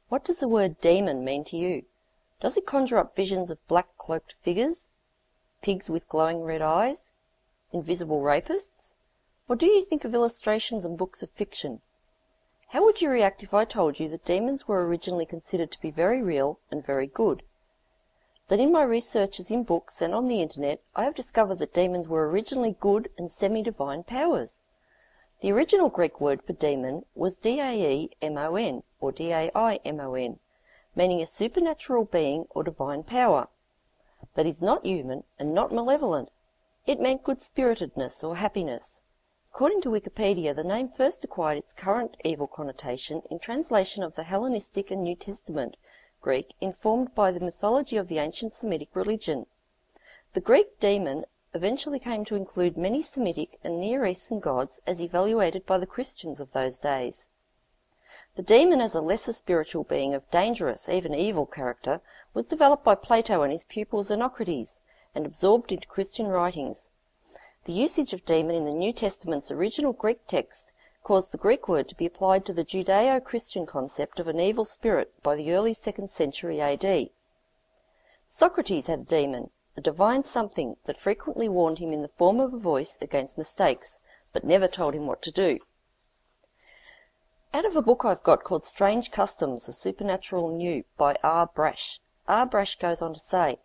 What does the word demon mean to you? Does it conjure up visions of black-cloaked figures, pigs with glowing red eyes, invisible rapists? Or do you think of illustrations and books of fiction? How would you react if I told you that demons were originally considered to be very real and very good? That in my researches in books and on the internet, I have discovered that demons were originally good and semi-divine powers. The original Greek word for demon was daemon, or daimon, meaning a supernatural being or divine power. That is not human and not malevolent. It meant good-spiritedness or happiness. According to Wikipedia, the name first acquired its current evil connotation in translation of the Hellenistic and New Testament Greek, informed by the mythology of the ancient Semitic religion. The Greek demon eventually came to include many Semitic and Near Eastern gods as evaluated by the Christians of those days. The demon as a lesser spiritual being of dangerous, even evil character, was developed by Plato and his pupil Xenocrates, and absorbed into Christian writings. The usage of demon in the New Testament's original Greek text caused the Greek word to be applied to the Judeo-Christian concept of an evil spirit by the early 2nd century AD. Socrates had a demon, a divine something that frequently warned him in the form of a voice against mistakes, but never told him what to do. Out of a book I've got called Strange Customs, A Supernatural New by R. Brash, R. Brash goes on to say,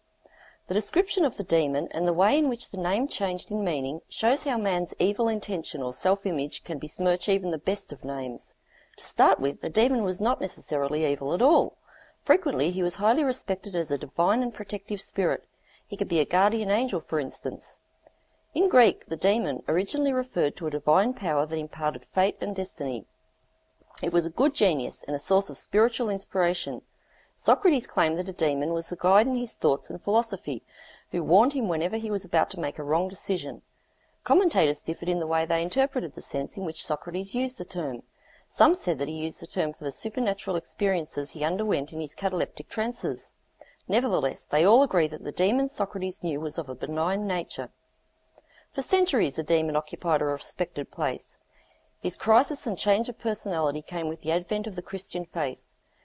the description of the demon and the way in which the name changed in meaning shows how man's evil intention or self-image can besmirch even the best of names. To start with, the demon was not necessarily evil at all. Frequently he was highly respected as a divine and protective spirit. He could be a guardian angel, for instance. In Greek, the demon originally referred to a divine power that imparted fate and destiny. It was a good genius and a source of spiritual inspiration. Socrates claimed that a demon was the guide in his thoughts and philosophy, who warned him whenever he was about to make a wrong decision. Commentators differed in the way they interpreted the sense in which Socrates used the term. Some said that he used the term for the supernatural experiences he underwent in his cataleptic trances. Nevertheless, they all agree that the demon Socrates knew was of a benign nature. For centuries the demon occupied a respected place. His crisis and change of personality came with the advent of the Christian faith.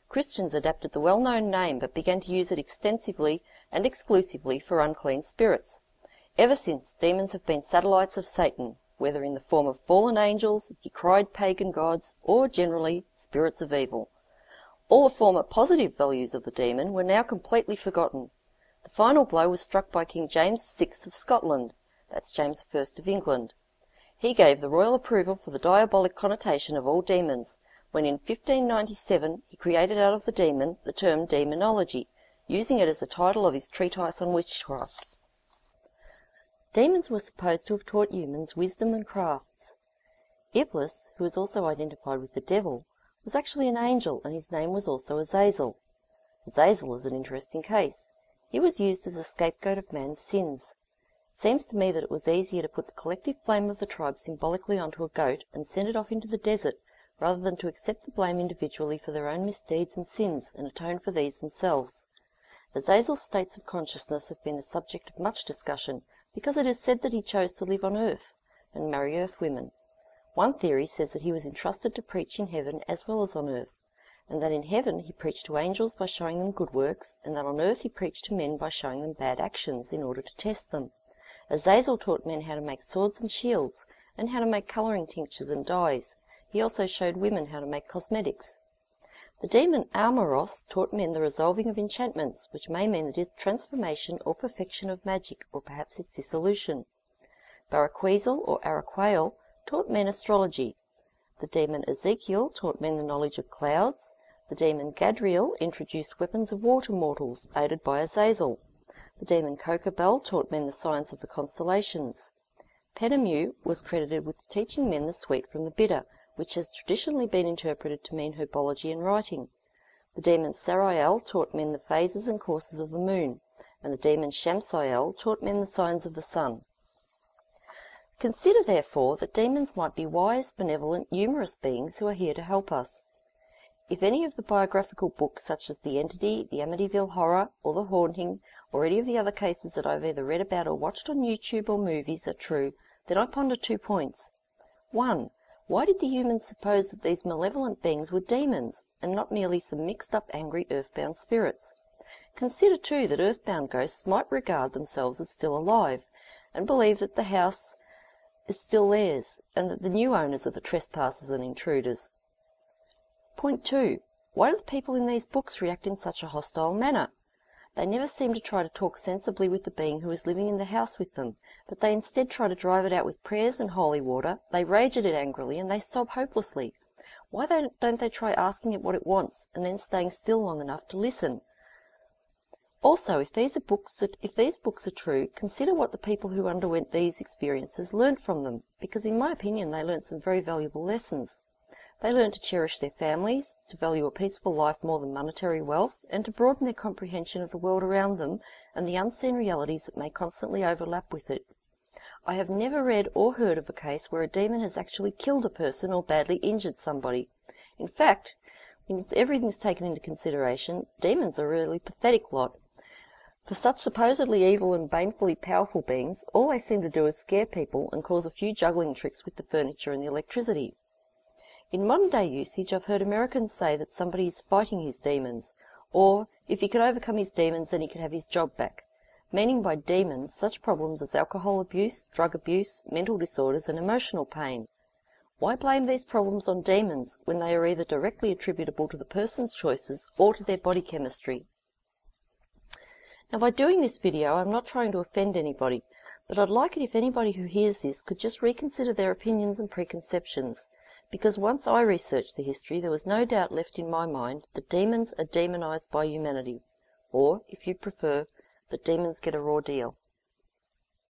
Christians adapted the well-known name but began to use it extensively and exclusively for unclean spirits. Ever since, demons have been satellites of Satan, whether in the form of fallen angels, decried pagan gods, or generally spirits of evil. All the former positive values of the demon were now completely forgotten. The final blow was struck by King James VI of Scotland, that's James I of England. He gave the royal approval for the diabolic connotation of all demons, when in 1597 he created out of the demon the term demonology, using it as the title of his treatise on witchcraft. Demons were supposed to have taught humans wisdom and crafts. Iblis, who is also identified with the devil, was actually an angel, and his name was also Azazel. Azazel is an interesting case. He was used as a scapegoat of man's sins. It seems to me that it was easier to put the collective blame of the tribe symbolically onto a goat and send it off into the desert, rather than to accept the blame individually for their own misdeeds and sins and atone for these themselves. Azazel's states of consciousness have been the subject of much discussion, because it is said that he chose to live on earth and marry earth women. One theory says that he was entrusted to preach in heaven as well as on earth, and that in heaven he preached to angels by showing them good works, and that on earth he preached to men by showing them bad actions in order to test them. Azazel taught men how to make swords and shields, and how to make colouring tinctures and dyes. He also showed women how to make cosmetics. The demon Almaros taught men the resolving of enchantments, which may mean the transformation or perfection of magic, or perhaps its dissolution. Baraquezel or Araquael taught men astrology. The demon Ezekiel taught men the knowledge of clouds. The demon Gadriel introduced weapons of war to mortals, aided by Azazel. The demon Kokabel taught men the science of the constellations. Penamu was credited with teaching men the sweet from the bitter, which has traditionally been interpreted to mean herbology and writing. The demon Sarael taught men the phases and courses of the moon, and the demon Shamsael taught men the signs of the sun. Consider, therefore, that demons might be wise, benevolent, humorous beings who are here to help us. If any of the biographical books such as The Entity, The Amityville Horror, or The Haunting, or any of the other cases that I've either read about or watched on YouTube or movies are true, then I ponder 2 points. 1. Why did the humans suppose that these malevolent beings were demons, and not merely some mixed-up angry earthbound spirits? Consider, too, that earthbound ghosts might regard themselves as still alive, and believe that the house is still theirs, and that the new owners are the trespassers and intruders. Point 2. Why do the people in these books react in such a hostile manner? They never seem to try to talk sensibly with the being who is living in the house with them, but they instead try to drive it out with prayers and holy water. They rage at it angrily, and they sob hopelessly. Why don't they try asking it what it wants, and then staying still long enough to listen? Also, if these books are true, consider what the people who underwent these experiences learned from them, because in my opinion they learned some very valuable lessons. They learned to cherish their families, to value a peaceful life more than monetary wealth, and to broaden their comprehension of the world around them and the unseen realities that may constantly overlap with it. I have never read or heard of a case where a demon has actually killed a person or badly injured somebody. In fact, when everything's taken into consideration, demons are a really pathetic lot. For such supposedly evil and banefully powerful beings, all they seem to do is scare people and cause a few juggling tricks with the furniture and the electricity. In modern-day usage, I've heard Americans say that somebody is fighting his demons, or if he could overcome his demons, then he could have his job back, meaning by demons such problems as alcohol abuse, drug abuse, mental disorders, and emotional pain. Why blame these problems on demons when they are either directly attributable to the person's choices or to their body chemistry? Now, by doing this video, I'm not trying to offend anybody, but I'd like it if anybody who hears this could just reconsider their opinions and preconceptions, because once I researched the history, there was no doubt left in my mind that demons are demonized by humanity, or, if you prefer, that demons get a raw deal.